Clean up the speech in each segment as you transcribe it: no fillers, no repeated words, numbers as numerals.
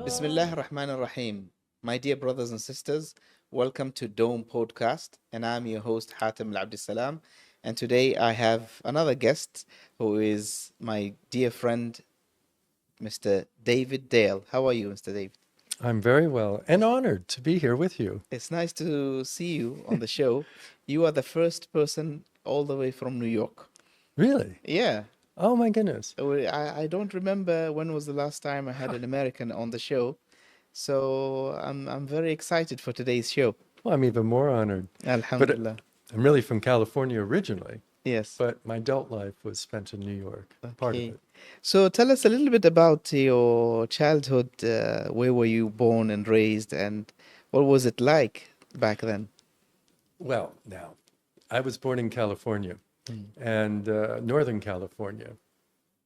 Bismillah ar-Rahman ar-Rahim. My dear brothers and sisters, welcome to Dome Podcast, and I'm your host Hatim Abdissalaam. And today I have another guest who is my dear friend, Mr. N.Dale. How are you, Mr. David? I'm very well and honored to be here with you. It's nice to see you on the show. You are the first person all the way from New York. Really? Yeah. Oh my goodness. I don't remember when was the last time I had an American on the show. So I'm very excited for today's show. Well, I'm even more honored. Alhamdulillah. I'm really from California originally, Yes. but my adult life was spent in New York, part of Okay. it. So tell us a little bit about your childhood. Where were you born and raised, and what was it like back then? Well, now, I was born in California and Northern California.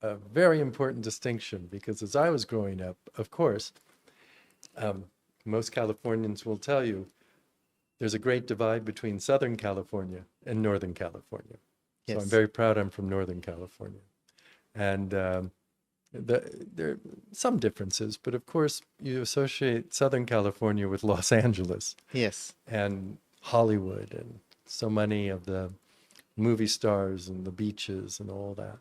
A very important distinction because as I was growing up, of course, most Californians will tell you there's a great divide between Southern California and Northern California. So Yes. I'm very proud I'm from Northern California. And there are some differences, but of course you associate Southern California with Los Angeles Yes. and Hollywood and so many of the movie stars and the beaches and all that.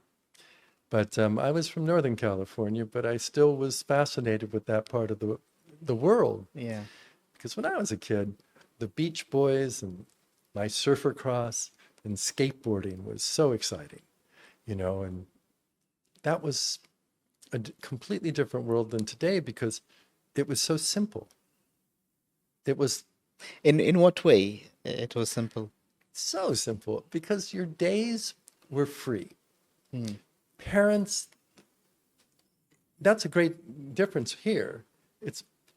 But I was from Northern California, but I still was fascinated with that part of the world. Yeah. Because when I was a kid, the Beach Boys and my surfer cross and skateboarding was so exciting, and that was a completely different world than today because it was so simple. It was In what way it was simple? so simple because your days were free. Hmm. Parents, that's a great difference here.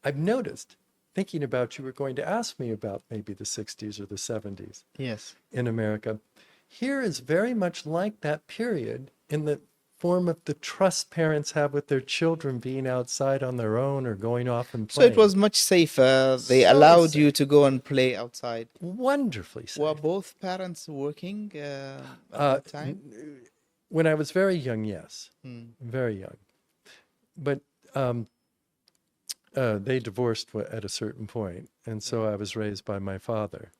I've noticed, thinking about you were going to ask me about maybe the 60s or the 70s Yes. in America. Here is very much like that period in the form of the trust parents have with their children being outside on their own or going off and So playing. it was much safer. They So allowed you safe. to go and play outside. Wonderfully safe. Were both parents working at Uh, that time? When I was very young, yes, Hmm. very young. But they divorced at a certain point, and so I was raised by my father.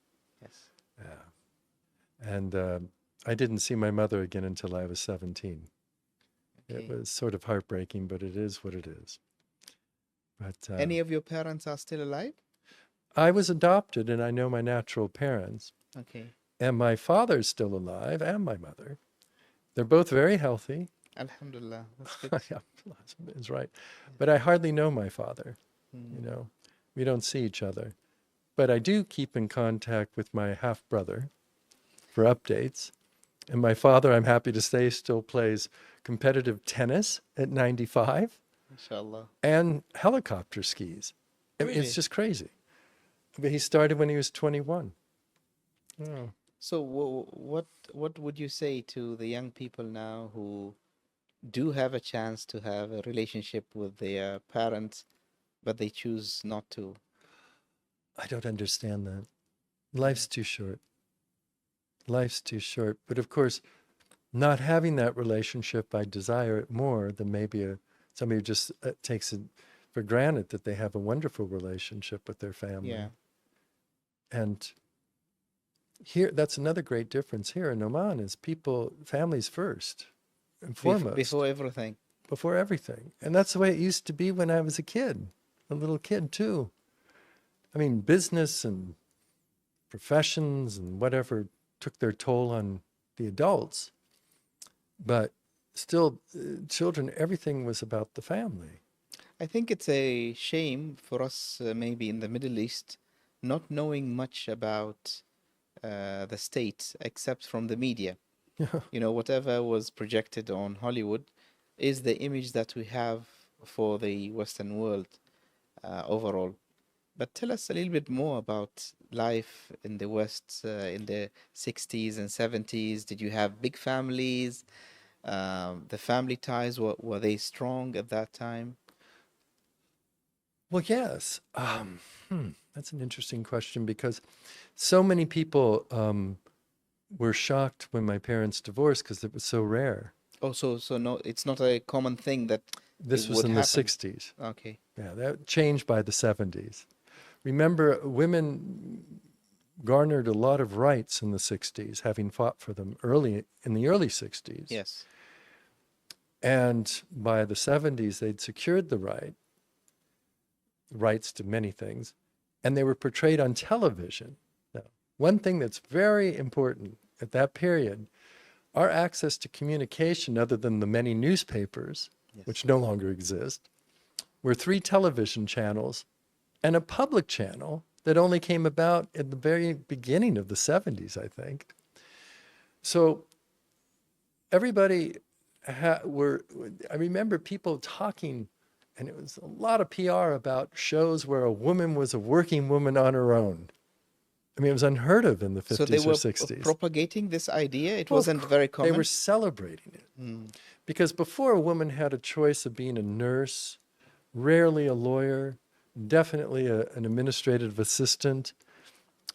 Yes. Yeah. And I didn't see my mother again until I was 17. It Okay. was sort of heartbreaking, but it is what it is. But Any of your parents are still alive? I was adopted, and I know my natural parents. Okay. And my father's still alive, and my mother. They're both very healthy. Alhamdulillah. That's good. Yeah, is right. But I hardly know my father. Hmm. We don't see each other. But I do keep in contact with my half-brother for updates. And my father, I'm happy to say, still plays competitive tennis at 95 Inshallah. and helicopter skis. I mean, Really? it's just crazy. But he started when he was 21. Oh. So what would you say to the young people now who do have a chance to have a relationship with their parents, but they choose not to? I don't understand that. Life's too short. Life's too short. But of course, not having that relationship, I desire it more than maybe somebody who just takes it for granted that they have a wonderful relationship with their family. Yeah. And here, that's another great difference here in Oman is families first and foremost. Before everything. Before everything. And that's the way it used to be when I was a little kid too. I mean, business and professions and whatever took their toll on the adults, but still, children, everything was about the family. I think it's a shame for us, maybe in the Middle East, not knowing much about the state except from the media. Whatever was projected on Hollywood is the image that we have for the Western world overall. But tell us a little bit more about life in the West in the 60s and 70s. Did you have big families? The family ties, were they strong at that time? Well, yes. That's an interesting question because so many people were shocked when my parents divorced because it was so rare. Oh, so no, it's not a common thing that This it was would in the happen. 60s. Okay. Yeah, that changed by the 70s. Remember, women garnered a lot of rights in the 60s, having fought for them in the early 60s. Yes. And by the 70s, they'd secured the rights to many things, and they were portrayed on television. Now, one thing that's very important at that period, our access to communication, other than the many newspapers, Yes. which no longer exist, were 3 television channels and a public channel that only came about at the very beginning of the 70s, I think. So everybody I remember people talking, and it was a lot of PR about shows where a woman was a working woman on her own. I mean, it was unheard of in the 50s So they or were 60s. propagating this idea. It Well, wasn't very common. They were celebrating it. Because before, a woman had a choice of being a nurse, rarely a lawyer, definitely an administrative assistant,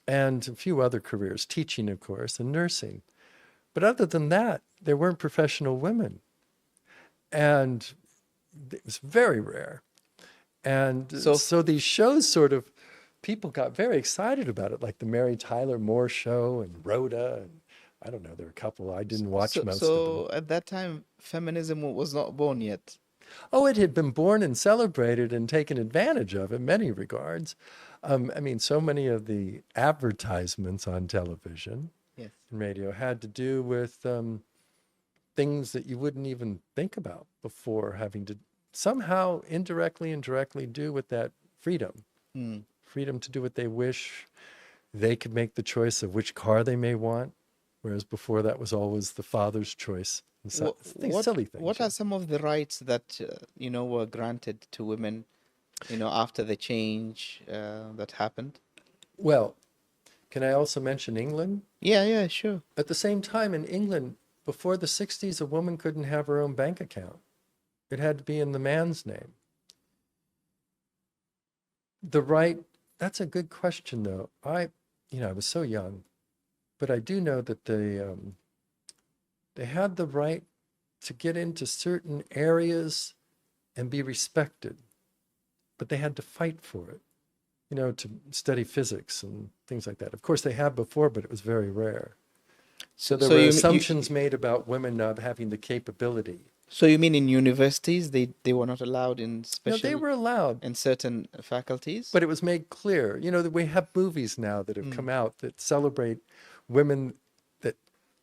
and a few other careers, teaching, of course, and nursing. But other than that, there weren't professional women. And it was very rare. And so these shows sort of, people got very excited about it, like the Mary Tyler Moore Show and Rhoda. And I don't know, there were a couple. I didn't watch most of them. So at that time, feminism was not born yet. Oh, it had been born and celebrated and taken advantage of in many regards. I mean, so many of the advertisements on television Yes. and radio had to do with things that you wouldn't even think about before, having to somehow indirectly and directly do with that freedom. Freedom to do what they wish. They could make the choice of which car they may want, whereas before that was always the father's choice. So, silly things. What are some of the rights that were granted to women, after the change that happened? Well, can I also mention England? Yeah, sure. At the same time, in England, before the 60s, a woman couldn't have her own bank account. It had to be in the man's name. The right, that's a good question, though. I was so young, but I do know that they had the right to get into certain areas and be respected, but they had to fight for it, to study physics and things like that. Of course, they had before, but it was very rare. So there were assumptions made about women not having the capability. So you mean in universities, they were not allowed in special... No, they were allowed. In certain faculties? But it was made clear. That we have movies now that have come out that celebrate women that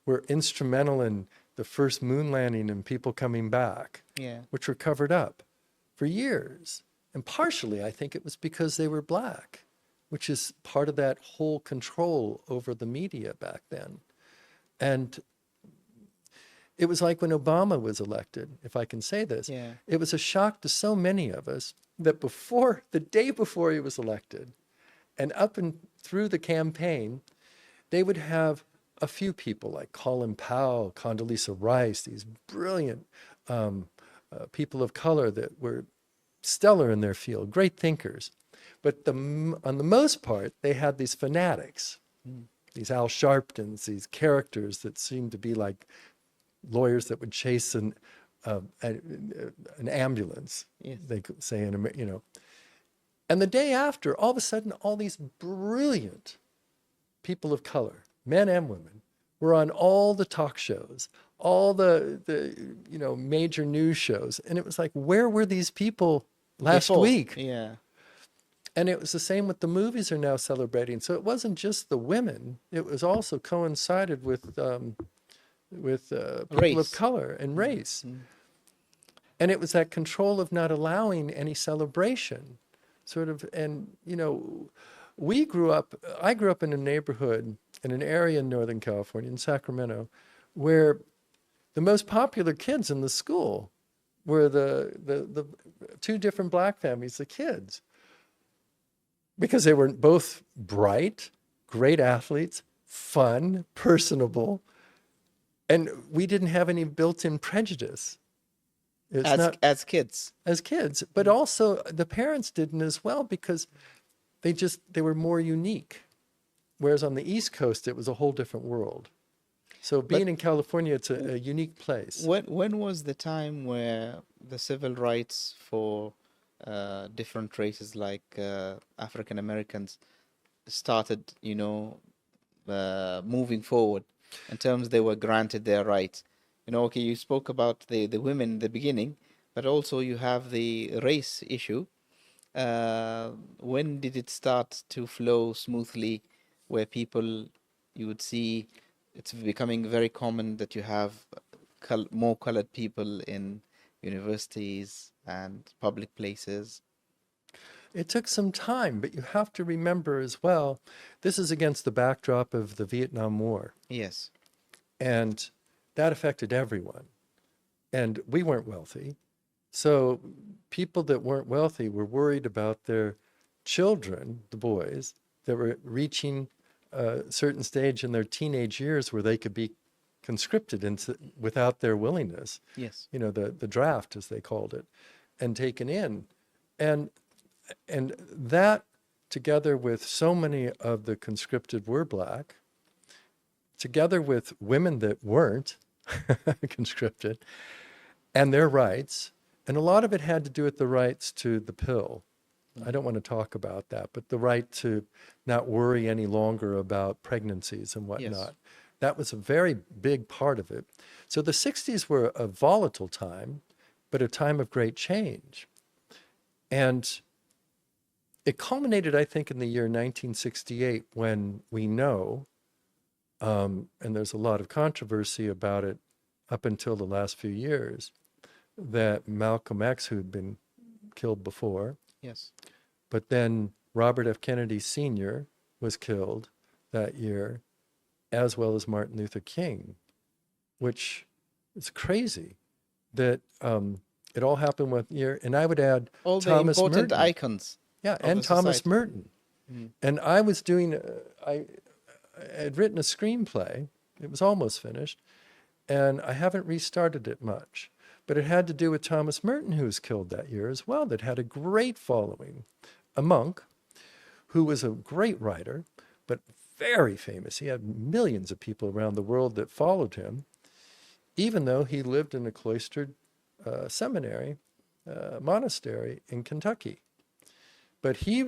were instrumental in the first moon landing and people coming back, which were covered up for years. And partially, I think it was because they were black, which is part of that whole control over the media back then. And it was like when Obama was elected, if I can say this. It was a shock to so many of us that the day before he was elected, and up and through the campaign, they would have a few people like Colin Powell, Condoleezza Rice, these brilliant people of color that were stellar in their field, great thinkers. But on the most part, they had these fanatics, these Al Sharptons, these characters that seemed to be like lawyers that would chase an ambulance, they could say, And the day after, all of a sudden, all these brilliant people of color, men and women, were on all the talk shows, all the major news shows. And it was like, where were these people last week? Yeah. And it was the same with the movies are now celebrating. So it wasn't just the women. It was also coincided with people of color and race. And it was that control of not allowing any celebration, sort of. And, I grew up in a neighborhood, in an area in Northern California, in Sacramento, where the most popular kids in the school were the 2 different black families, the kids. Because they were both bright, great athletes, fun, personable, and we didn't have any built-in prejudice. As kids. As kids, but also the parents didn't as well because they were more unique. Whereas on the East Coast, it was a whole different world. So being in California, it's a unique place. When was the time where the civil rights for different races like African Americans started, moving forward in terms they were granted their rights. Okay, you spoke about the women in the beginning, but also you have the race issue. When did it start to flow smoothly where people, you would see it's becoming very common that you have more colored people in universities and public places? It took some time, but you have to remember as well, this is against the backdrop of the Vietnam War, Yes. and that affected everyone. And we weren't wealthy. So people that weren't wealthy were worried about their children, the boys, that were reaching a certain stage in their teenage years where they could be conscripted into, without their willingness, Yes. the draft, as they called it, and taken in. And that, together with so many of the conscripted were black, together with women that weren't conscripted, and their rights, and a lot of it had to do with the rights to the pill. I don't want to talk about that, but the right to not worry any longer about pregnancies and whatnot. Yes. That was a very big part of it. So the 60s were a volatile time, but a time of great change. And it culminated, I think, in the year 1968 when we know, and there's a lot of controversy about it up until the last few years, that Malcolm X, who had been killed before, Yes. but then Robert F. Kennedy Sr. was killed that year, as well as Martin Luther King, which is crazy that it all happened one year. And I would add All the Thomas important Merton. icons Yeah, of and the Thomas society. Merton. And I was doing, I had written a screenplay. It was almost finished. And I haven't restarted it much. But it had to do with Thomas Merton, who was killed that year as well, that had a great following. A monk who was a great writer, but very famous. He had millions of people around the world that followed him, even though he lived in a cloistered seminary, monastery in Kentucky. But he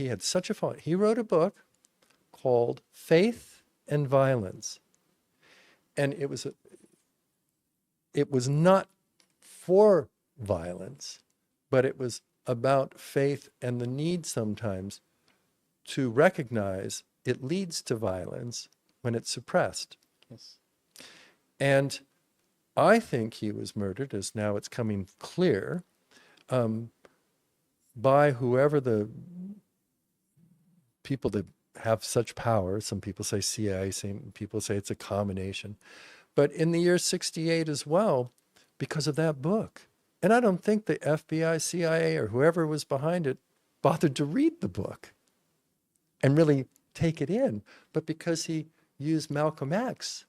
had such a following. He wrote a book called Faith and Violence. And it was not for violence, but it was about faith and the need sometimes to recognize it leads to violence when it's suppressed. Yes. And I think he was murdered, as now it's coming clear, by whoever the people that have such power. Some people say CIA, some people say it's a combination. But in the year 68 as well, because of that book. And I don't think the FBI, CIA, or whoever was behind it bothered to read the book and really take it in. But because he used Malcolm X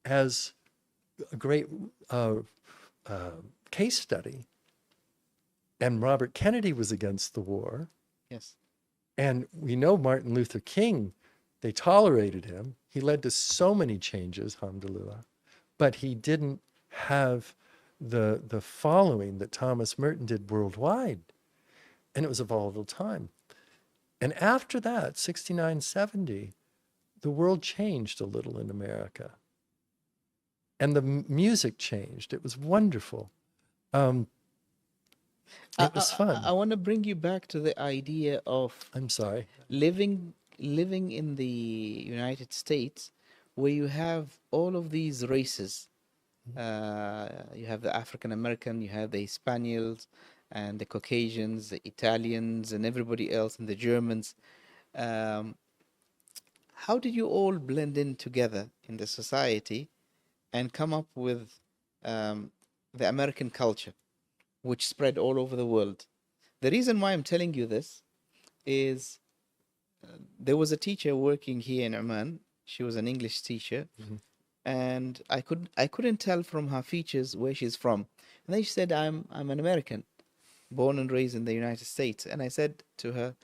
as a great case study, and Robert Kennedy was against the war, Yes. and we know Martin Luther King, they tolerated him. He led to so many changes, alhamdulillah, but he didn't have the following that Thomas Merton did worldwide. And it was a volatile time. And after that, 69, 70, the world changed a little in America. And the music changed. It was wonderful. It was fun. I want to bring you back to the idea of I'm sorry. living in the United States, where you have all of these races. You have the African American, you have the Hispanics, and the Caucasians, the Italians, and everybody else, and the Germans. How did you all blend in together in the society and come up with the American culture, which spread all over the world? The reason why I'm telling you this is there was a teacher working here in Oman. She was an English teacher, and I couldn't tell from her features where she's from. And then she said, "I'm an American, born and raised in the United States." And I said to her,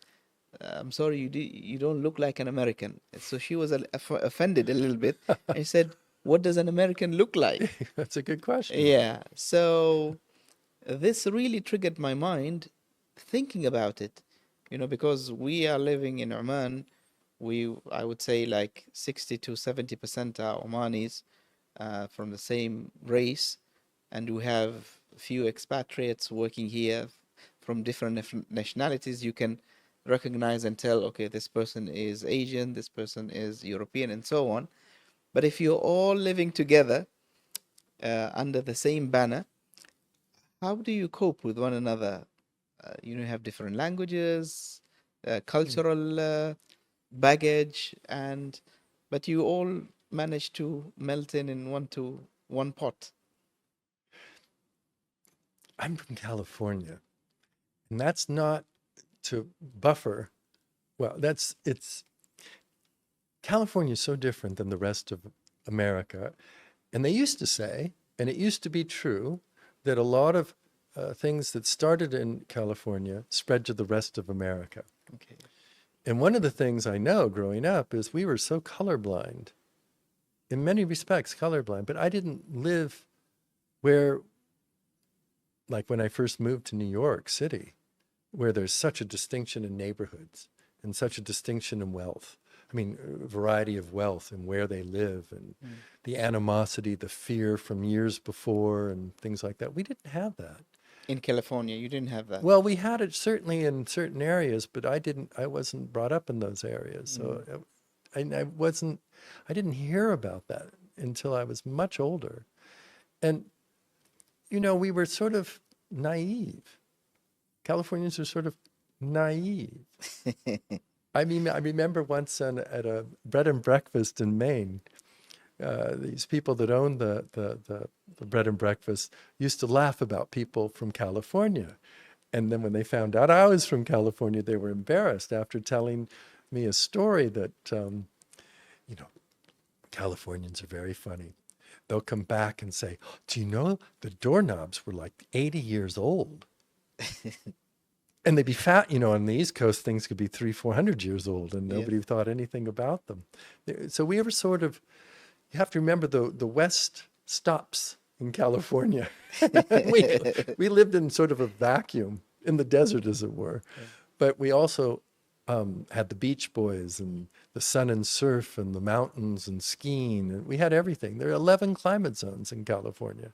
"I'm sorry, you don't look like an American." So she was offended a little bit. I said, "What does an American look like?" That's a good question. Yeah. So this really triggered my mind. thinking about it, because we are living in Oman. I would say like 60 to 70% are Omanis, from the same race, and we have a few expatriates working here from different nationalities. You can recognize and tell, okay, this person is Asian, this person is European, and so on. But if you're all living together under the same banner, how do you cope with one another? You have different languages, cultural baggage, but you all manage to melt in one pot. I'm from California, and that's not to buffer. Well, California is so different than the rest of America. And they used to say, and it used to be true, that a lot of things that started in California spread to the rest of America. Okay. And one of the things I know growing up is we were so colorblind, in many respects colorblind, but I didn't live where, like when I first moved to New York City, where there's such a distinction in neighborhoods and such a distinction in wealth. I mean, a variety of wealth and where they live and the animosity, the fear from years before and things like that. We didn't have that. In California, you didn't have that? Well, we had it certainly in certain areas, but I wasn't brought up in those areas. So I didn't hear about that until I was much older. And, we were sort of naive. Californians are sort of naive. I mean, I remember once at a bread and breakfast in Maine, these people that owned the bread and breakfast used to laugh about people from California. And then when they found out I was from California, they were embarrassed after telling me a story that, Californians are very funny. They'll come back and say, do you know the doorknobs were like 80 years old? And they'd be fat, on the East Coast, things could be 300-400 years old and nobody thought anything about them. So we were sort of, you have to remember the West stops in California. we lived in sort of a vacuum in the desert, as it were. Yeah. But we also had the Beach Boys and the sun and surf and the mountains and skiing. And we had everything. There are 11 climate zones in California.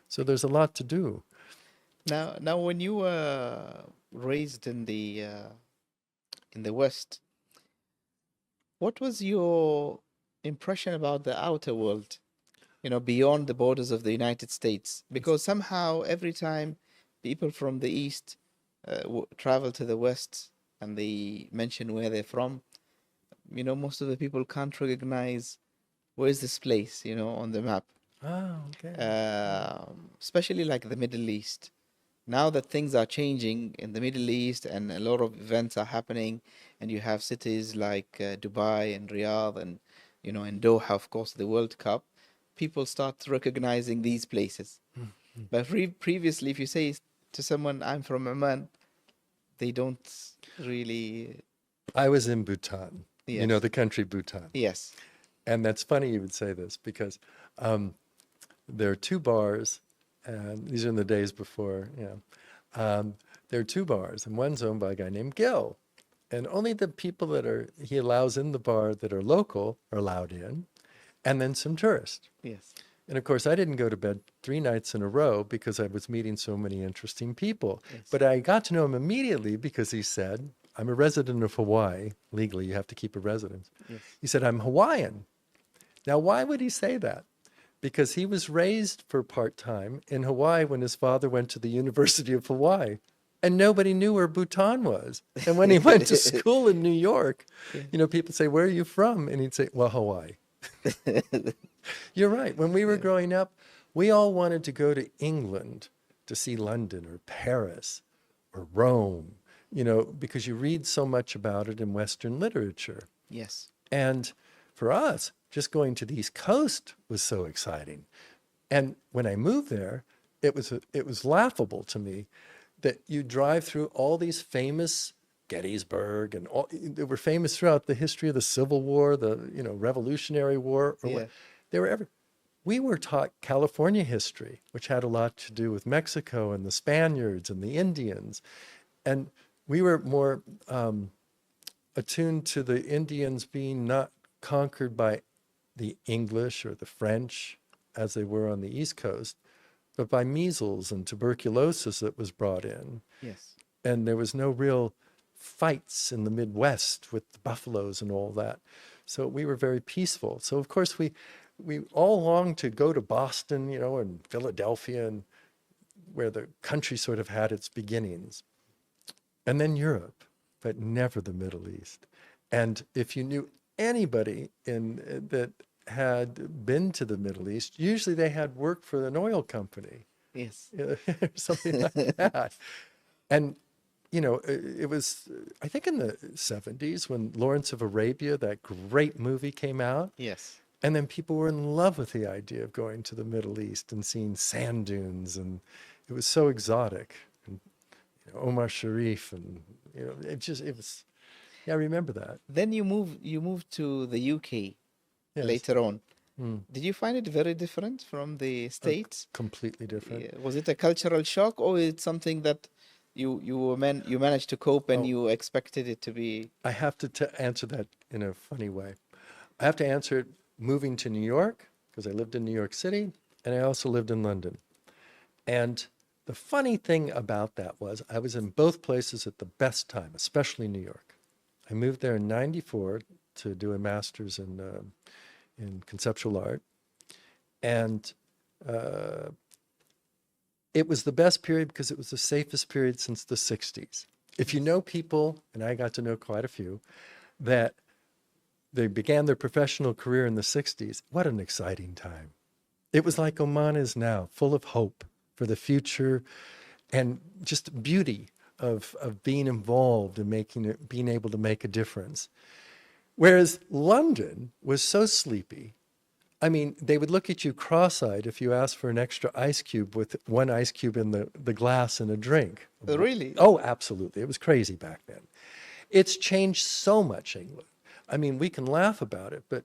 So there's a lot to do. Now, when you were raised in the West, what was your impression about the outer world, beyond the borders of the United States? Because somehow every time people from the East travel to the West and they mention where they're from, most of the people can't recognize where's this place, on the map. Oh, okay. Especially like the Middle East. Now that things are changing in the Middle East and a lot of events are happening, and you have cities like Dubai and Riyadh and, in Doha, of course, the World Cup, people start recognizing these places. Mm-hmm. But previously, if you say to someone, I'm from Oman, they don't really... I was in Bhutan, yes. The country Bhutan. Yes. And that's funny you would say this because there are two bars. And these are in the days before, there are two bars, and one's owned by a guy named Gil. And only the people he allows in the bar that are local are allowed in, and then some tourists. Yes. And of course, I didn't go to bed 3 nights in a row because I was meeting so many interesting people. Yes. But I got to know him immediately because he said, I'm a resident of Hawaii. Legally, you have to keep a residence. Yes. He said, I'm Hawaiian. Now, why would he say that? Because he was raised for part-time in Hawaii when his father went to the University of Hawaii. And nobody knew where Bhutan was. And when he went to school in New York, people say, where are you from? And he'd say, well, Hawaii. You're right. When we were growing up, we all wanted to go to England to see London or Paris or Rome, because you read so much about it in Western literature. Yes. And for us, just going to the East Coast was so exciting. And when I moved there, it was laughable to me that you drive through all these famous Gettysburg and they were famous throughout the history of the Civil War, the Revolutionary War. They were we were taught California history, which had a lot to do with Mexico and the Spaniards and the Indians. And we were more attuned to the Indians being not conquered by the English or the French as they were on the East Coast, but by measles and tuberculosis that was brought in. Yes. And there was no real fights in the Midwest with the buffaloes and all that. So we were very peaceful. So of course we all longed to go to Boston, you know, and Philadelphia, and where the country sort of had its beginnings. And then Europe, but never the Middle East. And if you knew anybody that had been to the Middle East, usually they had worked for an oil company. Yes. Something like that. And, you know, it was, I think in the 70s when Lawrence of Arabia, that great movie, came out. Yes. And then people were in love with the idea of going to the Middle East and seeing sand dunes. And it was so exotic. And, you know, Omar Sharif, and, you know, it was, yeah, I remember that. Then you moved to the UK Yes. later on. Mm. Did you find it very different from the States? Completely different. Yeah. Was it a cultural shock, or is it something that you managed to cope and Oh. you expected it to be? I have to answer that in a funny way. I have to answer it moving to New York, because I lived in New York City, and I also lived in London. And the funny thing about that was I was in both places at the best time, especially New York. I moved there in '94 to do a master's in conceptual art. And it was the best period because it was the safest period since the 60s. If you know people, and I got to know quite a few, that they began their professional career in the 60s, what an exciting time. It was like Oman is now, full of hope for the future and just beauty of being involved and being able to make a difference. Whereas London was so sleepy. I mean, they would look at you cross-eyed if you asked for an extra ice cube with one ice cube in the glass and a drink. Really? Oh, absolutely. It was crazy back then. It's changed so much, England. I mean, we can laugh about it, but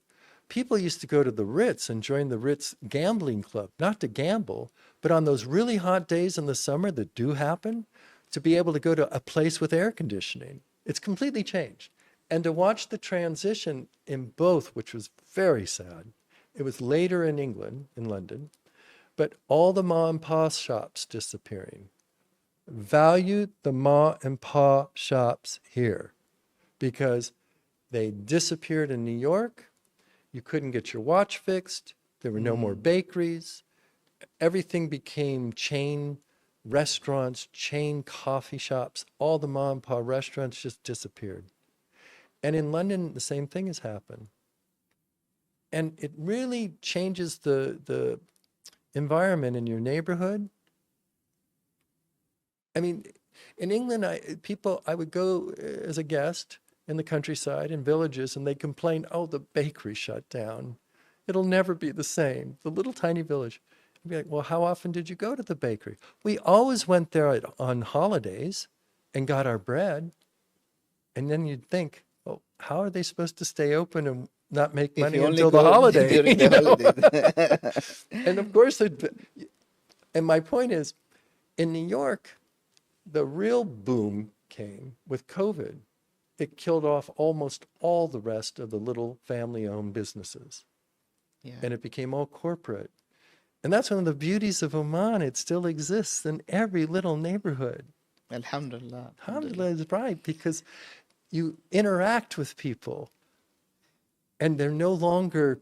people used to go to the Ritz and join the Ritz gambling club, not to gamble, but on those really hot days in the summer that do happen, to be able to go to a place with air conditioning. It's completely changed. And to watch the transition in both, which was very sad. It was later in England, in London, but all the ma and pa shops disappearing. Value the ma and pa shops here, because they disappeared in New York. You couldn't get your watch fixed. There were no more bakeries. Everything became chain restaurants, chain coffee shops. All the ma and pa restaurants just disappeared. And in London, the same thing has happened. And it really changes the environment in your neighborhood. I mean, in England, I would go as a guest in the countryside, in villages, and they complain, oh, the bakery shut down. It'll never be the same. The little tiny village. I'd be like, well, how often did you go to the bakery? We always went there on holidays and got our bread. And then you'd think, well, how are they supposed to stay open and not make money until the holiday? During the holidays. And of course, and my point is, in New York, the real boom came with COVID. It killed off almost all the rest of the little family-owned businesses. Yeah. And it became all corporate. And that's one of the beauties of Oman. It still exists in every little neighborhood. Alhamdulillah. Alhamdulillah is right, because you interact with people and they're no longer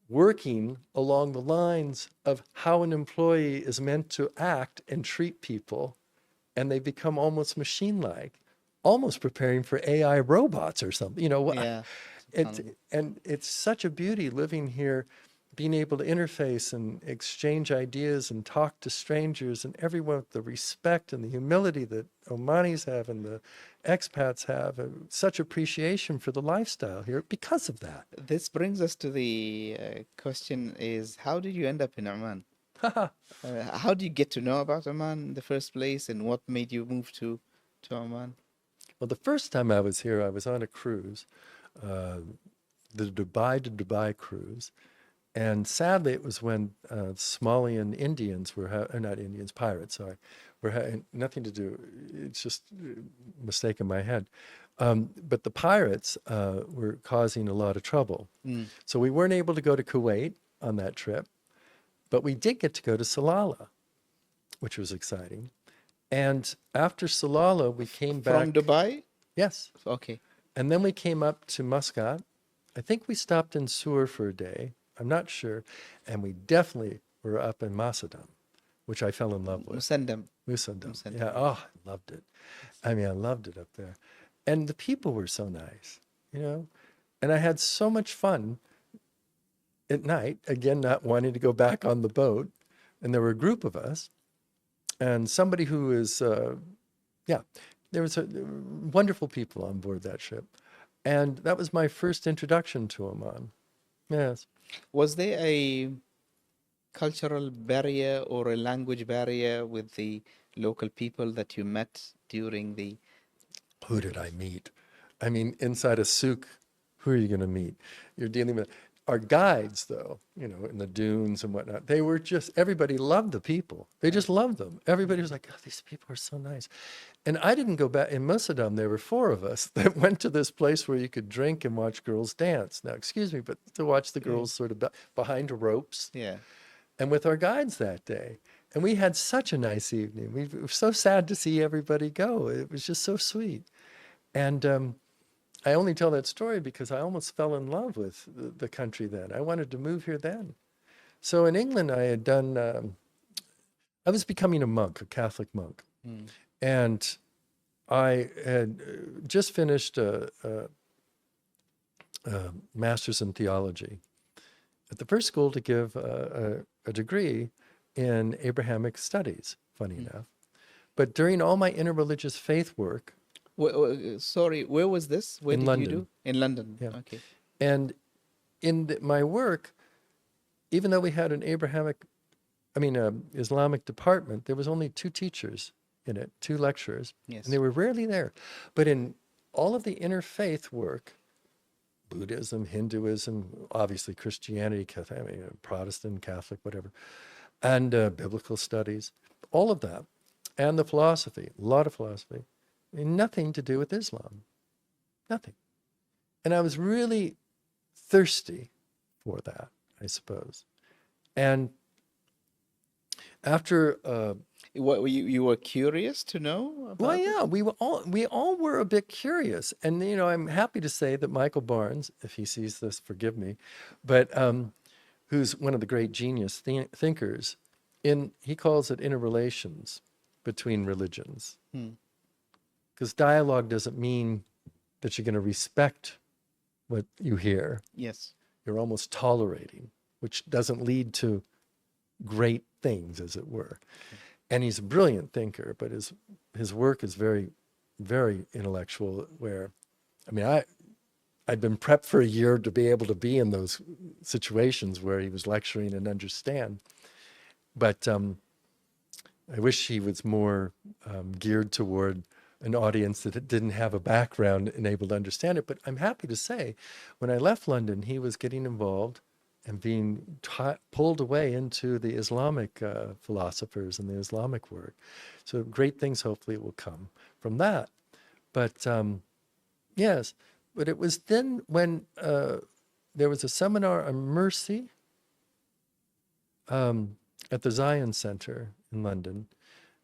working along the lines of how an employee is meant to act and treat people, and they become almost machine-like, almost preparing for AI robots or something. You know, Yeah. and it's such a beauty living here, being able to interface and exchange ideas and talk to strangers, and everyone with the respect and the humility that Omanis have and the expats have, such appreciation for the lifestyle here because of that. This brings us to the question is, how did you end up in Oman? How did you get to know about Oman in the first place, and what made you move to Oman? Well, the first time I was here, I was on a cruise, the Dubai to Dubai cruise. And sadly, it was when Somalian Indians not Indians, pirates, sorry, were nothing to do. It's just a mistake in my head. But the pirates were causing a lot of trouble. So we weren't able to go to Kuwait on that trip, but we did get to go to Salalah, which was exciting. And after Salalah, we came back. From Dubai? Yes. Okay. And then we came up to Muscat. I think we stopped in Sur for a day. I'm not sure. And we definitely were up in Macedon, which I fell in love with. Musandam. Musandam. Yeah. Oh, I loved it. I mean, I loved it up there. And the people were so nice, you know. And I had so much fun at night, again, not wanting to go back on the boat. And there were a group of us. And somebody who is, there was wonderful people on board that ship. And that was my first introduction to Oman. Yes. Was there a cultural barrier or a language barrier with the local people that you met during the... Who did I meet? I mean, inside a souk, who are you going to meet? You're dealing with... Our guides, though, you know, in the dunes and whatnot, they were just, everybody loved the people. They just loved them. Everybody was like, oh, these people are so nice. And I didn't go back. In Musandam, there were 4 of us that went to this place where you could drink and watch girls dance. Now, excuse me, but to watch the girls sort of behind ropes. Yeah. And with our guides that day. And we had such a nice evening. We were so sad to see everybody go. It was just so sweet. And I only tell that story because I almost fell in love with the country then. I wanted to move here then. So in England, I had done, I was becoming a monk, a Catholic monk. And I had just finished a master's in theology at the first school to give a degree in Abrahamic studies, funny enough. But during all my interreligious faith work, Sorry, where was this? Where in did London. you do? In London. Yeah. Okay. And in my work, even though we had an Islamic department, there was only 2 teachers in it, 2 lecturers, Yes. and they were rarely there. But in all of the interfaith work, Buddhism, Hinduism, obviously Christianity, Protestant, Catholic, whatever, and biblical studies, all of that, and the philosophy, a lot of philosophy, nothing to do with Islam. Nothing. And I was really thirsty for that, I suppose. And after... What, you were curious to know about well, it? yeah, we all were a bit curious. And, you know, I'm happy to say that Michael Barnes, if he sees this, forgive me, but who's one of the great genius thinkers, he calls it interrelations between religions. Because dialogue doesn't mean that you're going to respect what you hear. Yes. You're almost tolerating, which doesn't lead to great things, as it were. And he's a brilliant thinker, but his work is very, very intellectual, where, I mean, I'd been prepped for a year to be able to be in those situations where he was lecturing and understand. But I wish he was more geared toward an audience that didn't have a background and able to understand it. But I'm happy to say, when I left London, he was getting involved and being pulled away into the Islamic philosophers and the Islamic work. So great things hopefully will come from that. But yes, but it was then when there was a seminar on mercy at the Zion Center in London.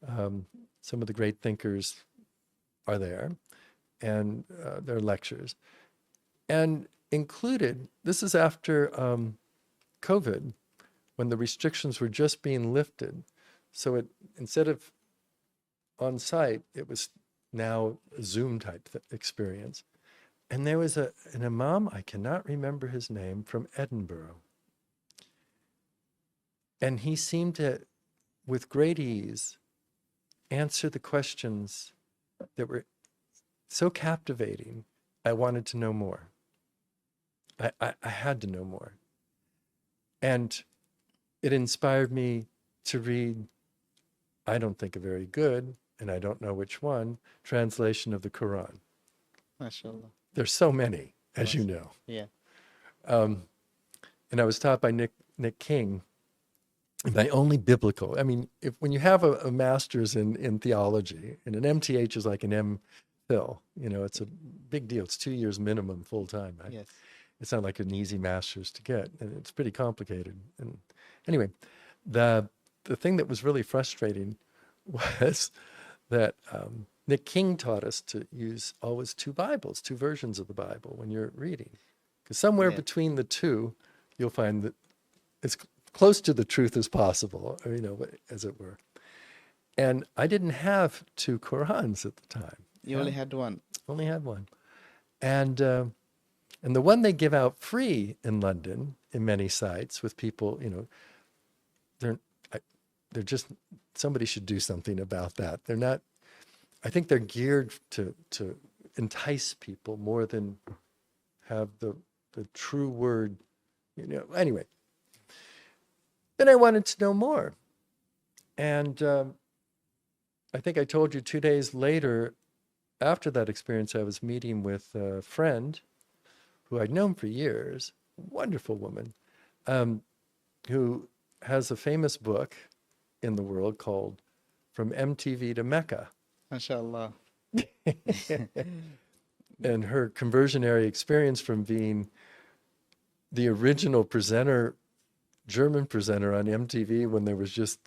Some of the great thinkers are there, and there are lectures. And included, this is after COVID, when the restrictions were just being lifted. So instead of on site, it was now a Zoom type experience. And there was an imam, I cannot remember his name, from Edinburgh. And he seemed to, with great ease, answer the questions that were so captivating. I wanted to know more. I had to know more. And it inspired me to read, I don't think a very good, and I don't know which one, translation of the Quran. MashaAllah. There's so many, as you know. Yeah. And I was taught by Nick King, my only biblical, I mean, when you have a master's in theology, and an MTH is like an MPhil, it's a big deal. It's 2 years minimum full time. Right? Yes. It's not like an easy master's to get, and it's pretty complicated. And anyway, the thing that was really frustrating was that Nick King taught us to use always two Bibles, two versions of the Bible when you're reading, because somewhere between the two, you'll find that it's close to the truth as possible, as it were. And I didn't have two Qurans at the time. You only had one. Only had one. And the one they give out free in London, in many sites with people, they're just, somebody should do something about that. They're not, I think they're geared to entice people more than have the true word, anyway. Then I wanted to know more. And I think I told you 2 days later, after that experience, I was meeting with a friend who I'd known for years, wonderful woman, who has a famous book in the world called From MTV to Mecca. MashaAllah. And her conversionary experience from being the original presenter, German presenter on MTV when there was just,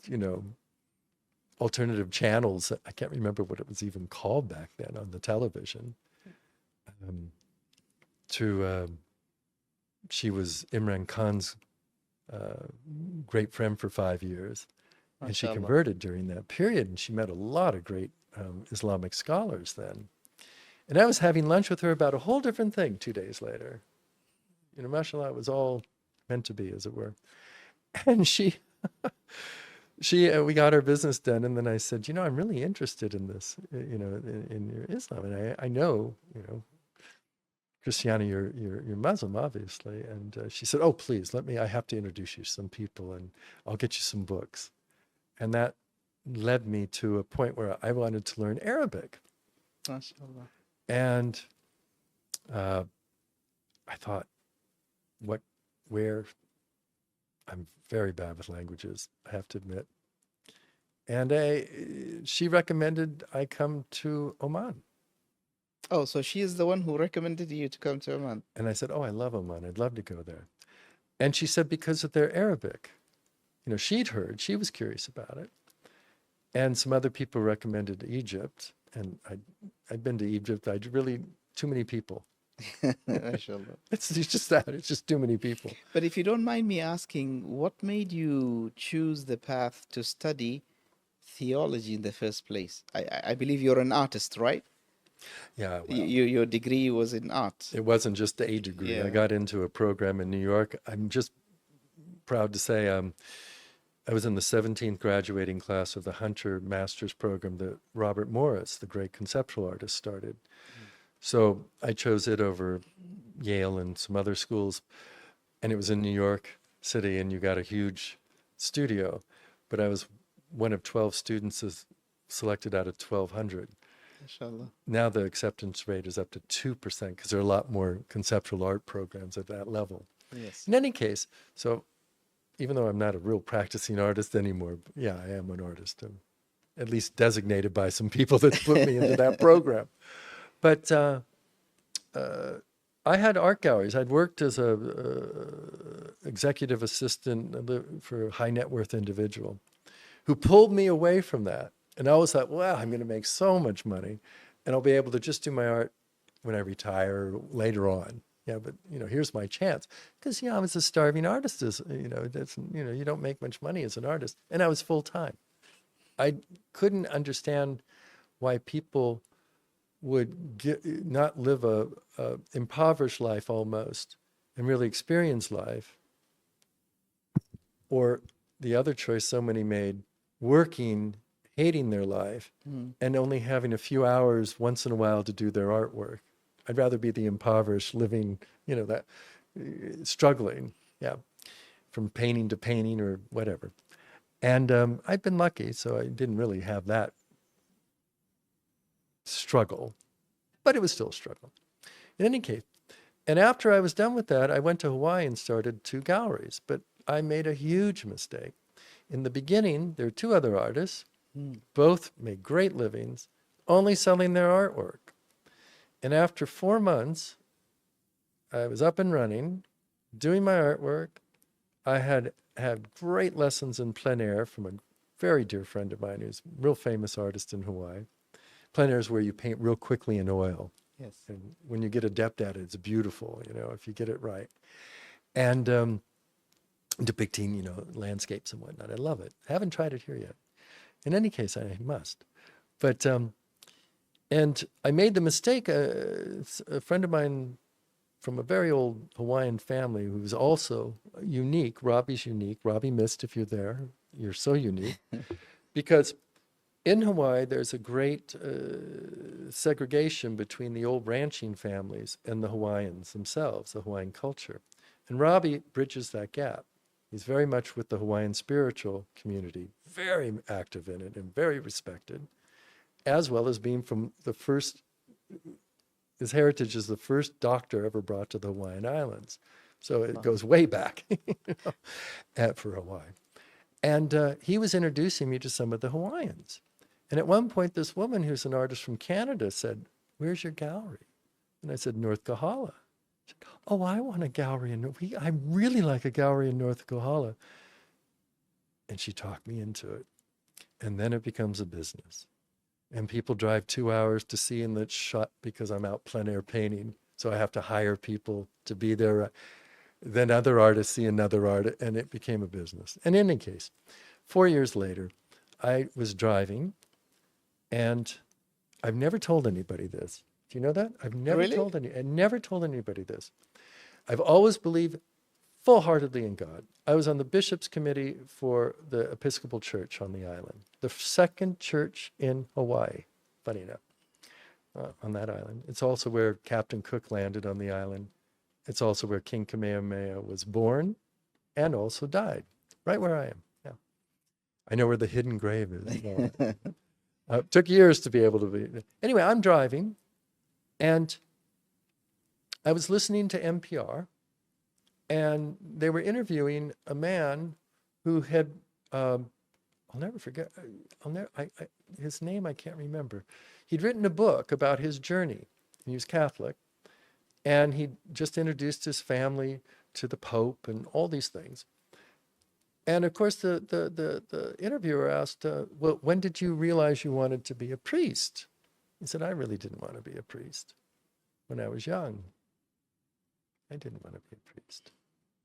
alternative channels. I can't remember what it was even called back then on the television. She was Imran Khan's great friend for 5 years. And she converted during that period. And she met a lot of great Islamic scholars then. And I was having lunch with her about a whole different thing 2 days later. Mashallah, it was all meant to be, as it were. And we got our business done. And then I said, I'm really interested in this, in your Islam. And I know, Christiana, you're Muslim, obviously. And she said, oh, please, I have to introduce you to some people and I'll get you some books. And that led me to a point where I wanted to learn Arabic. MashaAllah. And I thought, where? I'm very bad with languages, I have to admit. And she recommended I come to Oman. Oh, so she is the one who recommended you to come to Oman. And I said, oh, I love Oman. I'd love to go there. And she said, because of their Arabic. She'd heard, she was curious about it. And some other people recommended Egypt. And I'd been to Egypt. Too many people. MashaAllah. It's just that. It's just too many people. But if you don't mind me asking, what made you choose the path to study theology in the first place? I believe you're an artist, right? Yeah. Well, your degree was in art. It wasn't just a degree. Yeah. I got into a program in New York. I'm just proud to say I was in the 17th graduating class of the Hunter Master's Program that Robert Morris, the great conceptual artist, started. So I chose it over Yale and some other schools. And it was in New York City, and you got a huge studio. But I was one of 12 students selected out of 1,200. MashaAllah. Now the acceptance rate is up to 2% because there are a lot more conceptual art programs at that level. Yes. In any case, so even though I'm not a real practicing artist anymore, yeah, I am an artist. I'm at least designated by some people that put me into that program. But I had art galleries. I'd worked as a executive assistant for a high net worth individual who pulled me away from that. And I always thought, wow, I'm going to make so much money and I'll be able to just do my art when I retire later on. Yeah, but here's my chance. Because I was a starving artist. You don't make much money as an artist. And I was full time. I couldn't understand why people would not live a impoverished life almost and really experience life. Or the other choice so many made, working, hating their life, and only having a few hours once in a while to do their artwork. I'd rather be the impoverished living, that struggling, from painting to painting or whatever. And I'd been lucky, so I didn't really have that struggle, but it was still a struggle. In any case, and after I was done with that, I went to Hawaii and started 2 galleries, but I made a huge mistake. In the beginning, there were two other artists. Both made great livings, only selling their artwork. And after 4 months, I was up and running, doing my artwork. I had great lessons in plein air from a very dear friend of mine who's a real famous artist in Hawaii. Plein air is where you paint real quickly in oil. Yes. And when you get adept at it, it's beautiful, if you get it right. And depicting, landscapes and whatnot. I love it. I haven't tried it here yet. In any case, I must. But, and I made the mistake, a friend of mine from a very old Hawaiian family who was also unique. Robbie's unique. Robbie missed if you're there. You're so unique. Because in Hawaii, there's a great segregation between the old ranching families and the Hawaiians themselves, the Hawaiian culture. And Robbie bridges that gap. He's very much with the Hawaiian spiritual community, very active in it and very respected, as well as being from the first, his heritage is the first doctor ever brought to the Hawaiian Islands. So it goes way back for Hawaii. And he was introducing me to some of the Hawaiians. And at one point, this woman who's an artist from Canada said, "Where's your gallery?" And I said, "North Kahala." She said, "Oh, I want a gallery I really like a gallery in North Kahala." And she talked me into it. And then it becomes a business. And people drive 2 hours to see, and it's shut because I'm out plein air painting. So I have to hire people to be there. Then other artists see another artist, and it became a business. And in any case, 4 years later, I was driving, and I've never told anybody this. Do you know that? I've never told anybody this. I've always believed full-heartedly in God. I was on the bishop's committee for the Episcopal Church on the island, the second church in Hawaii, funny enough, on that island. It's also where Captain Cook landed on the island. It's also where King Kamehameha was born and also died, right where I am. Yeah. I know where the hidden grave is. It took years to be able to be. Anyway, I'm driving, and I was listening to NPR, and they were interviewing a man who had, I'll never forget, his name I can't remember. He'd written a book about his journey. He was Catholic, and he just introduced his family to the Pope and all these things. And of course, the interviewer asked, "Well, when did you realize you wanted to be a priest?" He said, "I really didn't want to be a priest when I was young. I didn't want to be a priest."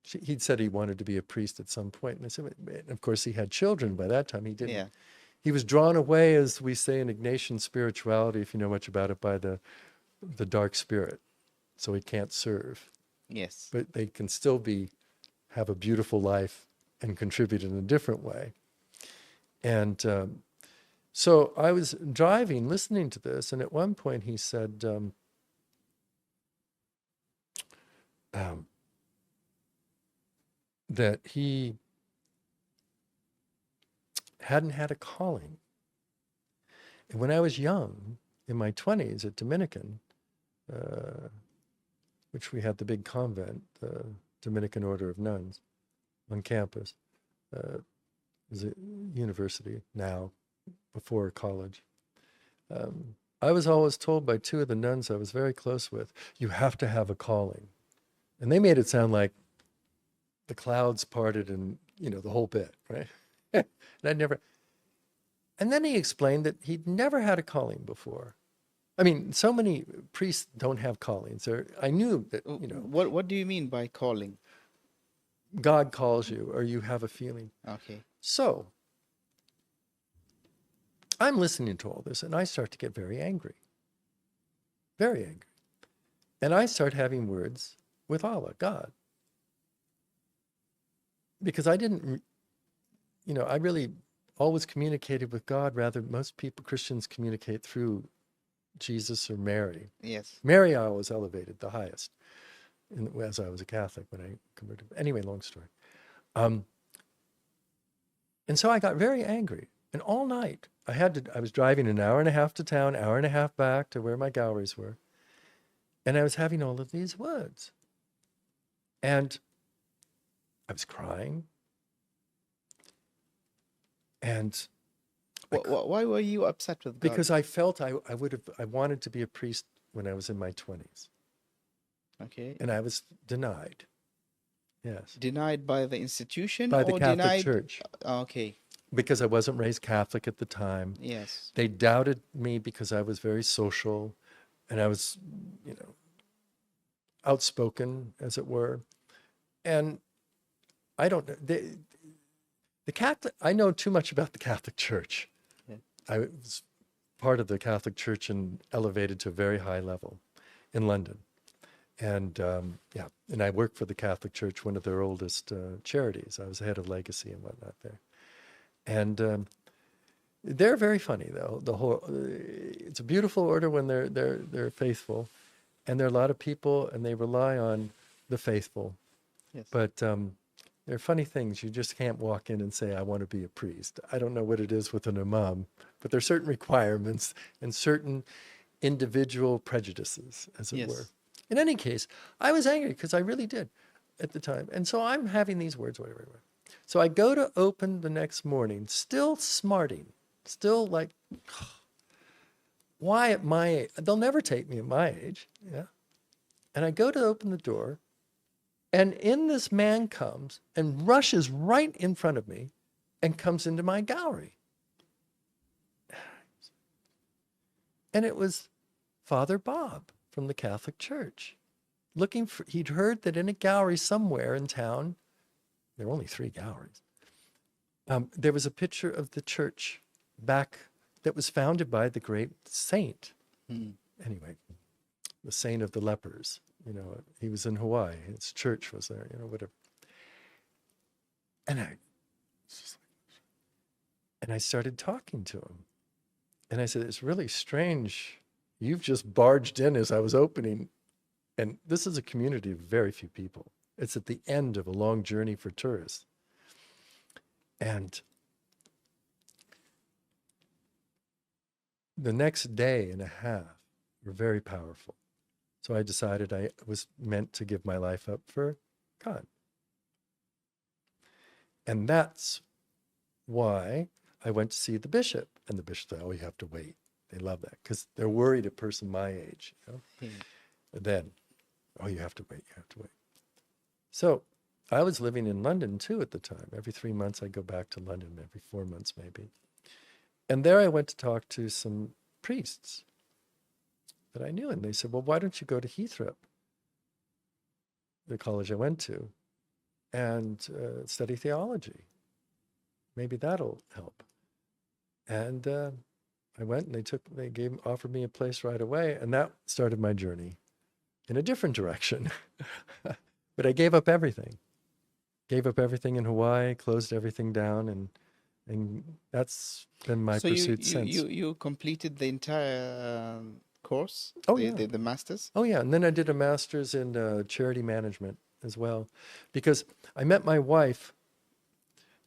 He'd said he wanted to be a priest at some point. And I said, and of course, he had children by that time. He didn't. Yeah. He was drawn away, as we say in Ignatian spirituality, if you know much about it, by the dark spirit. So he can't serve. Yes. But they can still have a beautiful life and contribute in a different way. And so I was driving, listening to this, and at one point he said, that he hadn't had a calling. And when I was young, in my 20s at Dominican, which we had the big convent, the Dominican Order of Nuns, on campus. It was a university now, before college. I was always told by two of the nuns I was very close with, "You have to have a calling." And they made it sound like the clouds parted and, the whole bit, right? And I'd never. And then he explained that he'd never had a calling before. I mean, so many priests don't have callings. I knew that, What do you mean by calling? God calls you, or you have a feeling. Okay. So I'm listening to all this, and I start to get very angry. Very angry. And I start having words with Allah, God. Because I didn't, I really always communicated with God. Rather, most people, Christians, communicate through Jesus or Mary. Yes. Mary I always elevated the highest, as I was a Catholic when I converted. Anyway, long story. And so I got very angry. And all night, I was driving an hour and a half to town, hour and a half back to where my galleries were. And I was having all of these words. And I was crying. And Why were you upset with God? because I felt I wanted to be a priest when I was in my 20s. Okay. And I was denied. Yes. Denied by the institution By the or Catholic denied? Church. Okay. Because I wasn't raised Catholic at the time. Yes. They doubted me because I was very social and I was, outspoken, as it were. And I don't know. The Catholic, I know too much about the Catholic Church. Yeah. I was part of the Catholic Church and elevated to a very high level in London. And and I worked for the Catholic Church, one of their oldest charities. I was head of legacy and whatnot there. And they're very funny, though. It's a beautiful order when they're faithful, and there are a lot of people, and they rely on the faithful. Yes. But there are funny things. You just can't walk in and say, "I want to be a priest." I don't know what it is with an imam, but there are certain requirements and certain individual prejudices, as it Yes. were. In any case, I was angry because I really did at the time. And so I'm having these words, whatever. So I go to open the next morning, still smarting, still like, why at my age? They'll never take me at my age. Yeah. And I go to open the door, and in this man comes and rushes right in front of me and comes into my gallery. And it was Father Bob from the Catholic Church. He'd heard that in a gallery somewhere in town, there were only 3 galleries, there was a picture of the church back that was founded by the great saint. Anyway, the saint of the lepers. He was in Hawaii. His church was there, whatever. And I started talking to him. And I said, "It's really strange. You've just barged in as I was opening. And this is a community of very few people. It's at the end of a long journey for tourists. And the next day and a half were very powerful. So I decided I was meant to give my life up for God. And that's why I went to see the bishop. And the bishop said, "Oh, you have to wait." They love that because they're worried a person my age. And then, "Oh, you have to wait, you have to wait." So I was living in London too at the time. Every 3 months I'd go back to London, every 4 months maybe. And there I went to talk to some priests that I knew. And they said, "Well, why don't you go to Heathrow, the college I went to, and study theology? Maybe that'll help." And I went, and they offered me a place right away, and that started my journey in a different direction. But I gave up everything. Gave up everything in Hawaii, closed everything down, and that's been my pursuit since. You completed the entire course? Oh, The master's? Oh, yeah. And then I did a master's in charity management as well, because I met my wife.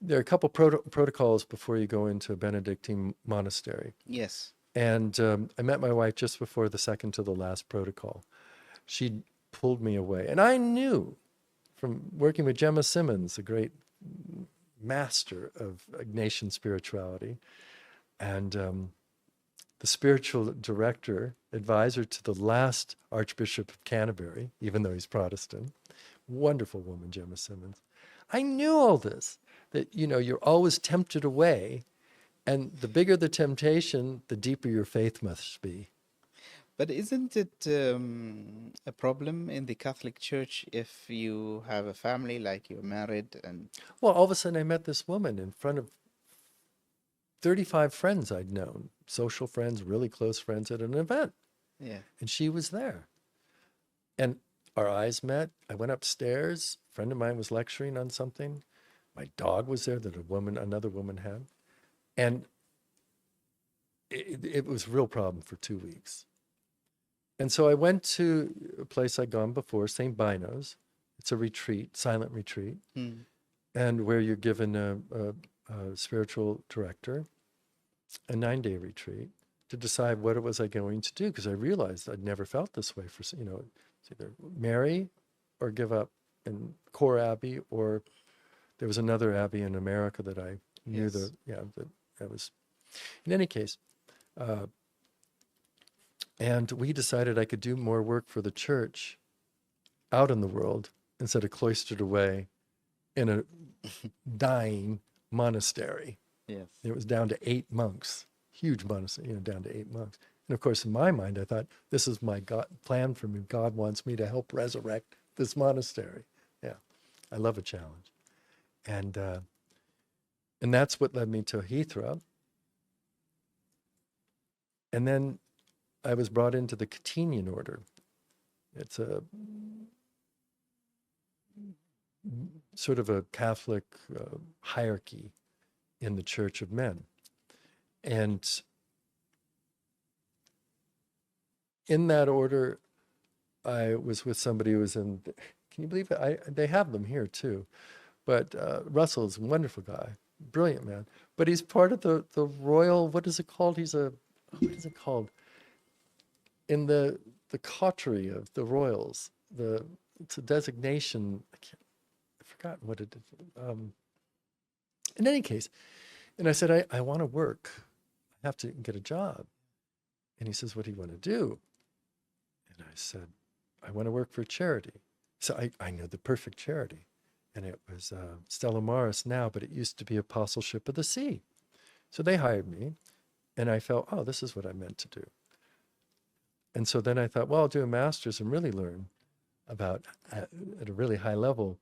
There are a couple protocols before you go into a Benedictine monastery. Yes. And I met my wife just before the second to the last protocol. She pulled me away. And I knew from working with Gemma Simmons, a great master of Ignatian spirituality, and the spiritual director, advisor to the last Archbishop of Canterbury, even though he's Protestant, wonderful woman, Gemma Simmons. I knew all this, that, you're always tempted away, and the bigger the temptation, the deeper your faith must be. But isn't it a problem in the Catholic Church if you have a family, like you're married and... Well, all of a sudden I met this woman in front of 35 friends I'd known, social friends, really close friends at an event. Yeah. And she was there. And our eyes met. I went upstairs. A friend of mine was lecturing on something. My dog was there that another woman had. And it was a real problem for 2 weeks. And so I went to a place I'd gone before, St. Bino's. It's a retreat, silent retreat, and where you're given a spiritual director, a 9-day retreat, to decide what it was I going to do, because I realized I'd never felt this way for, it's either marry or give up in Core Abbey, or there was another abbey in America that I near Yes. that was, in any case, and we decided I could do more work for the church out in the world instead of cloistered away in a dying monastery. Yes. It was down to 8 monks, huge monastery, down to 8 monks. And of course, in my mind, I thought, this is my God plan for me. God wants me to help resurrect this monastery. Yeah, I love a challenge. And that's what led me to Hithra. And then I was brought into the Catenian order. It's a sort of a Catholic hierarchy in the Church of Men. And in that order, I was with somebody who was in, can you believe it? They have them here too. But Russell's a wonderful guy, brilliant man. But he's part of the royal, what is it called? What is it called? In the coterie of the royals, it's a designation, I forgot what it is. In any case, and I said, I want to work. I have to get a job. And he says, what do you want to do? And I said, I want to work for a charity. So I know the perfect charity. And it was Stella Maris now, but it used to be Apostleship of the Sea. So they hired me, and I felt, oh, this is what I meant to do. And so then I thought, well, I'll do a master's and really learn about, at a really high level,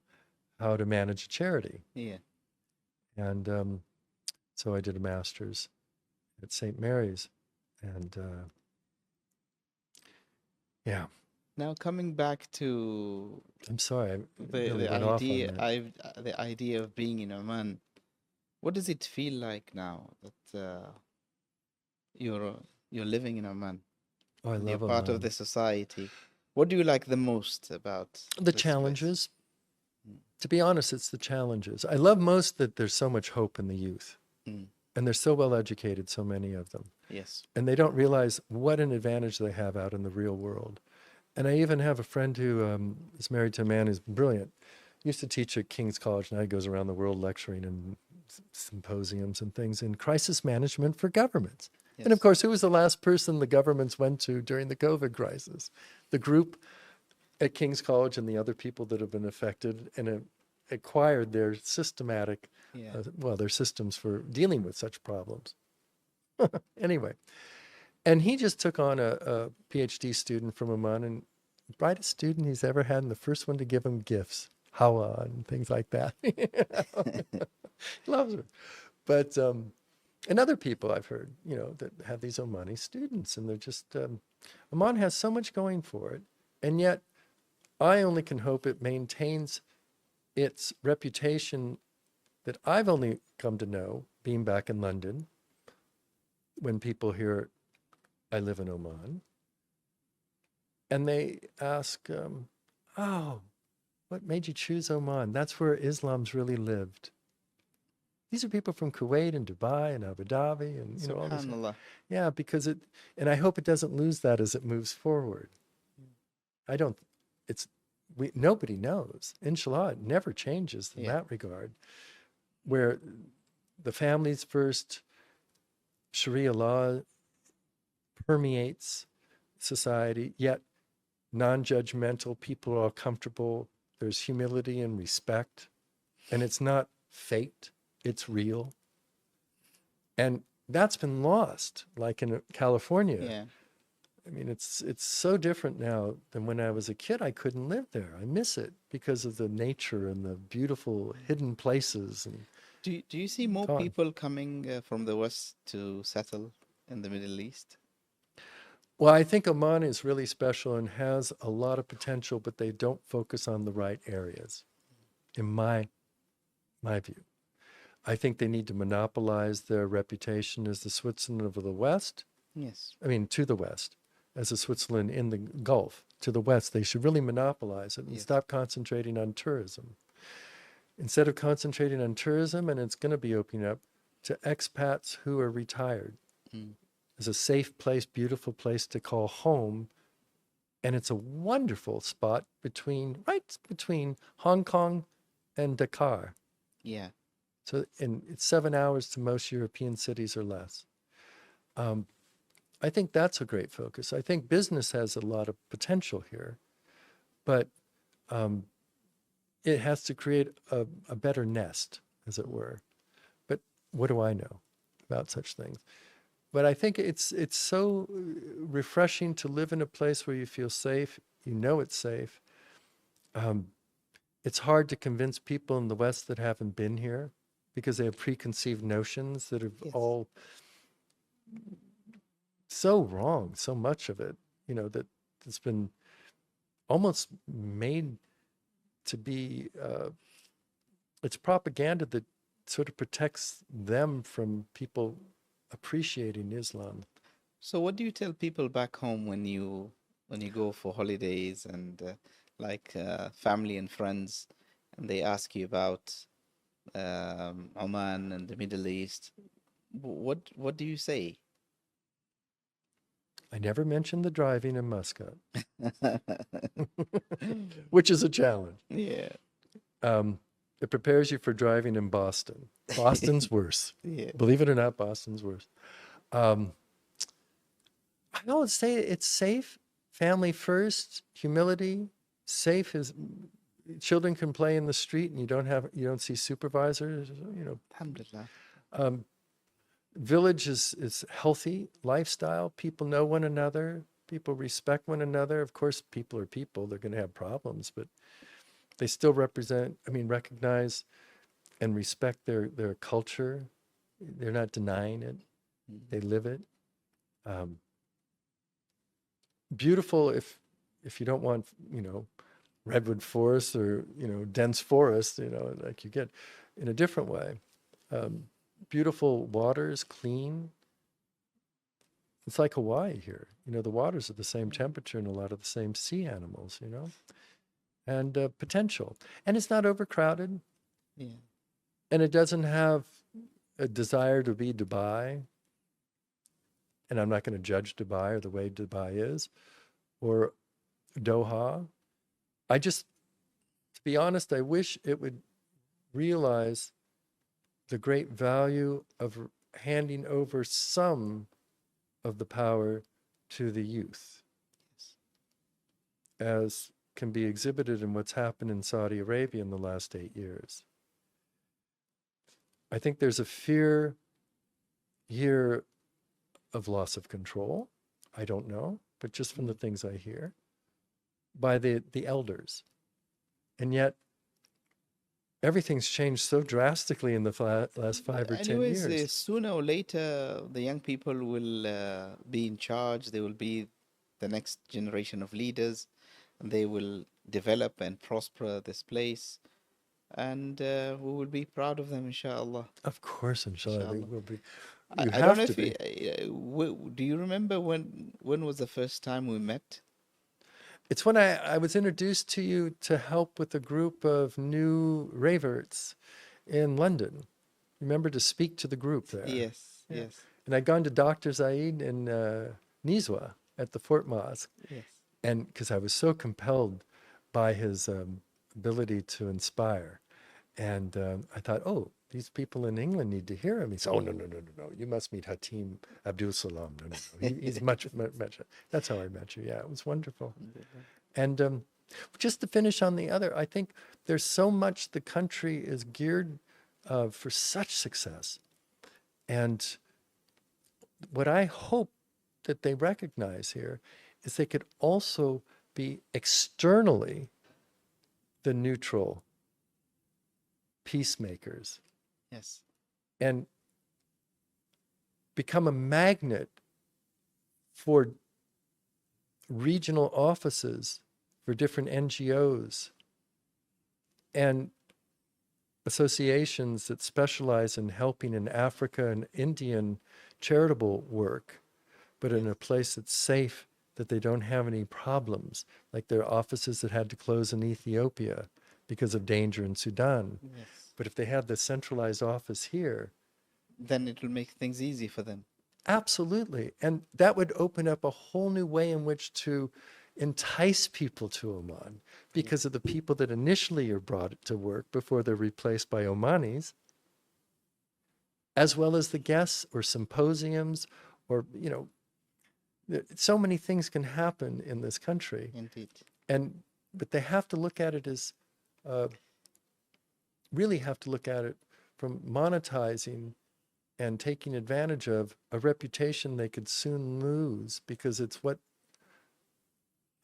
how to manage a charity. Yeah. And so I did a master's at St. Mary's. And yeah. Now coming back to I'm sorry, I the really the went off on idea that. the idea of being in Oman, what does it feel like now that you're living in Oman? Oh, I And you're love part of Oman. the society. What do you like the most about The this place? challenges. To be honest, it's the challenges. I love most that there's so much hope in the youth. Mm. And they're so well educated, so many of them. Yes. And they don't realize what an advantage they have out in the real world. And I even have a friend who is married to a man who's brilliant. He used to teach at King's College. Now he goes around the world lecturing in symposiums and things in crisis management for governments. Yes. And of course, who was the last person the governments went to during the COVID crisis? The group at King's College and the other people that have been affected and acquired their systematic, Yeah. their systems for dealing with such problems. Anyway, and he just took on a PhD student from Oman, and brightest student he's ever had, and the first one to give him gifts, Hawa and things like that. Loves her. But, and other people I've heard, that have these Omani students, and they're just, Oman has so much going for it, and yet I only can hope it maintains its reputation that I've only come to know, being back in London, when people hear I live in Oman, and they ask, oh, what made you choose Oman? That's where Islam's really lived. These are people from Kuwait and Dubai and Abu Dhabi and all this. Subhanallah. Yeah, because and I hope it doesn't lose that as it moves forward. Nobody knows. Inshallah, it never changes in that regard. Where the families first, Sharia law permeates society, yet non-judgmental, people are all comfortable. There's humility and respect, and it's not faked, it's real. And that's been lost, like in California. Yeah. I mean, it's so different now than when I was a kid. I couldn't live there. I miss it because of the nature and the beautiful hidden places. And Do you see more Gone. people coming from the West to settle in the Middle East? well, I think Oman is really special and has a lot of potential, but they don't focus on the right areas, in my view. I think they need to monopolize their reputation as the Switzerland of the West. Yes. I mean, to the West, as a Switzerland in the Gulf. To the West, they should really monopolize it and Yes. stop concentrating on tourism. Instead of concentrating on tourism, and it's going to be opening up to expats who are retired. It's a safe place, beautiful place to call home. And it's a wonderful spot right between Hong Kong and Dakar. Yeah. So, and it's 7 hours to most European cities or less. I think that's a great focus. I think business has a lot of potential here, but it has to create a better nest, as it were. But what do I know about such things? But I think it's so refreshing to live in a place where you feel safe, you know it's safe. It's hard to convince people in the West that haven't been here because they have preconceived notions that are Yes. all so wrong, so much of it, that it's been almost made to be, it's propaganda that sort of protects them from people appreciating Islam. So what do you tell people back home when you go for holidays and family and friends, and they ask you about Oman and the Middle East? What do you say? I never mentioned the driving in Muscat, which is a challenge. Yeah. It prepares you for driving in Boston. Boston's worse. Yeah. Believe it or not, Boston's worse. I always say it's safe, family first, humility. Safe is children can play in the street and you don't see supervisors. Alhamdulillah. Village is healthy lifestyle. People know one another. People respect one another. Of course, people are people. They're going to have problems, but they still recognize and respect their culture. They're not denying it. They live it. Beautiful if you don't want, redwood forest or, dense forest, like you get in a different way. Beautiful waters, clean. It's like Hawaii here. The waters are the same temperature and a lot of the same sea animals, and potential. And it's not overcrowded. Yeah. And it doesn't have a desire to be Dubai. And I'm not going to judge Dubai or the way Dubai is or Doha. To be honest, I wish it would realize the great value of handing over some of the power to the youth, as can be exhibited in what's happened in Saudi Arabia in the last 8 years. I think there's a fear here of loss of control. I don't know, but just from the things I hear, by the elders. And yet, everything's changed so drastically in the last 5 or 10 years. Sooner or later, the young people will be in charge. They will be the next generation of leaders. And they will develop and prosper this place. And we will be proud of them, inshallah. Of course, inshallah, they will be. I don't know if do you remember when was the first time we met? It's when I was introduced to you to help with a group of new reverts in London. Remember, to speak to the group there? Yes, Yeah. yes. And I'd gone to Dr. Zaid in Nizwa at the Fort Mosque. Yes. And because I was so compelled by his ability to inspire. And I thought, oh, these people in England need to hear him. He said, oh, no. You must meet Hatim Abdissalaam. No. He's much. That's how I met you. Yeah, it was wonderful. And just to finish on the other, I think there's so much the country is geared for such success. And what I hope that they recognize here is they could also be externally the neutral peacemakers. Yes. And become a magnet for regional offices for different NGOs and associations that specialize in helping in Africa and Indian charitable work, but in a place that's safe, that they don't have any problems, like there are offices that had to close in Ethiopia because of danger in Sudan. Yes. But if they had the centralized office here, then it will make things easy for them. absolutely. And that would open up a whole new way in which to entice people to Oman, because of the people that initially are brought to work before they're replaced by Omanis. as well as the guests or symposiums or, so many things can happen in this country. Indeed. But they have to look at it as, really have to look at it from monetizing and taking advantage of a reputation they could soon lose, because it's what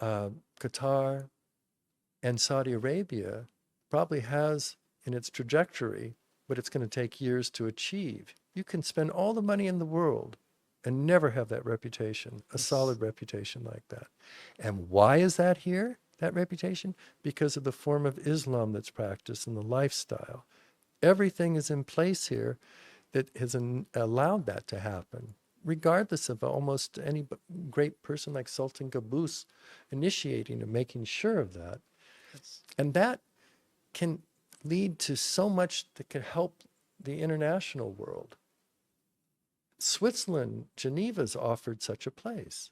Qatar and Saudi Arabia probably has in its trajectory, but it's going to take years to achieve. You can spend all the money in the world and never have that reputation, a solid reputation like that. And why is that here, that reputation? Because of the form of Islam that's practiced and the lifestyle. Everything is in place here that has allowed that to happen, regardless of almost any great person like Sultan Qaboos initiating and making sure of that. Yes. And that can lead to so much that can help the international world. Switzerland, Geneva's offered such a place.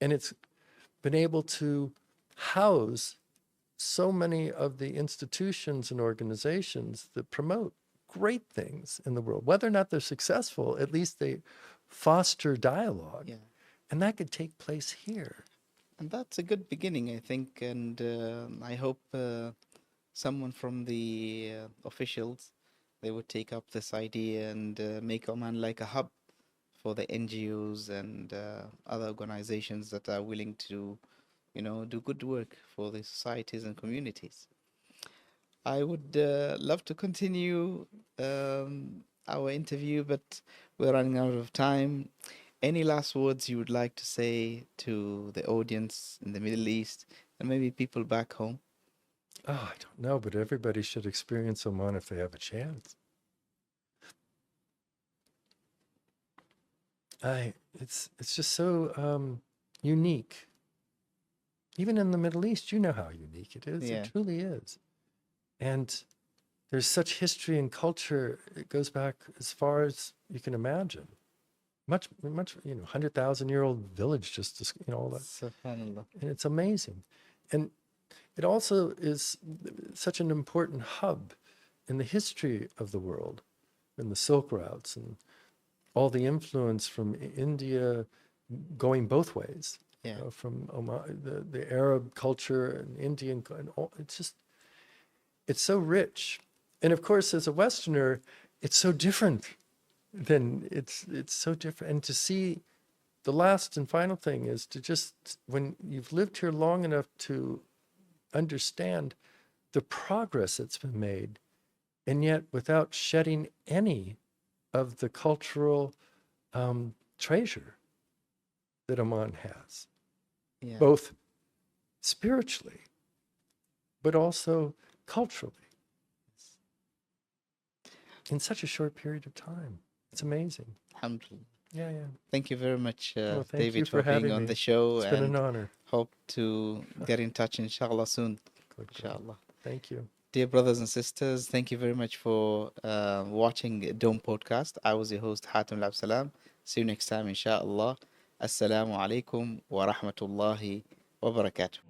And it's been able to house so many of the institutions and organizations that promote great things in the world. Whether or not they're successful, at least they foster dialogue. Yeah. And that could take place here. And that's a good beginning, I think. And I hope someone from the officials, they would take up this idea and make Oman like a hub for the NGOs and other organizations that are willing to, do good work for the societies and communities. I would love to continue our interview, but we're running out of time. Any last words you would like to say to the audience in the Middle East and maybe people back home? Oh, I don't know, but everybody should experience Oman if they have a chance. It's just so unique. Even in the Middle East, you know how unique it is. Yeah. It truly is. And there's such history and culture. It goes back as far as you can imagine. Much, 100,000-year-old village, just all that. Subhanallah. And it's amazing. And it also is such an important hub in the history of the world, in the Silk routes and all the influence from India going both ways. Yeah. From Oman, the Arab culture and Indian, and all, it's so rich. And of course, as a Westerner, it's so different. It's so different. And to see, the last and final thing is to just, when you've lived here long enough to understand the progress that's been made, and yet without shedding any of the cultural treasure that Oman has, Yeah. both spiritually, but also culturally, in such a short period of time. It's amazing. Alhamdulillah. Yeah. Thank you very much, Well, thank David, you for being having on me. the show. It's been and an honor. hope to get in touch, inshallah, soon. Good. Inshallah. Thank you. Dear brothers and sisters, thank you very much for watching Dome Podcast. I was your host, Hatim Abdissalaam. See you next time, inshallah. Assalamu alaikum wa rahmatullahi wa barakatuh.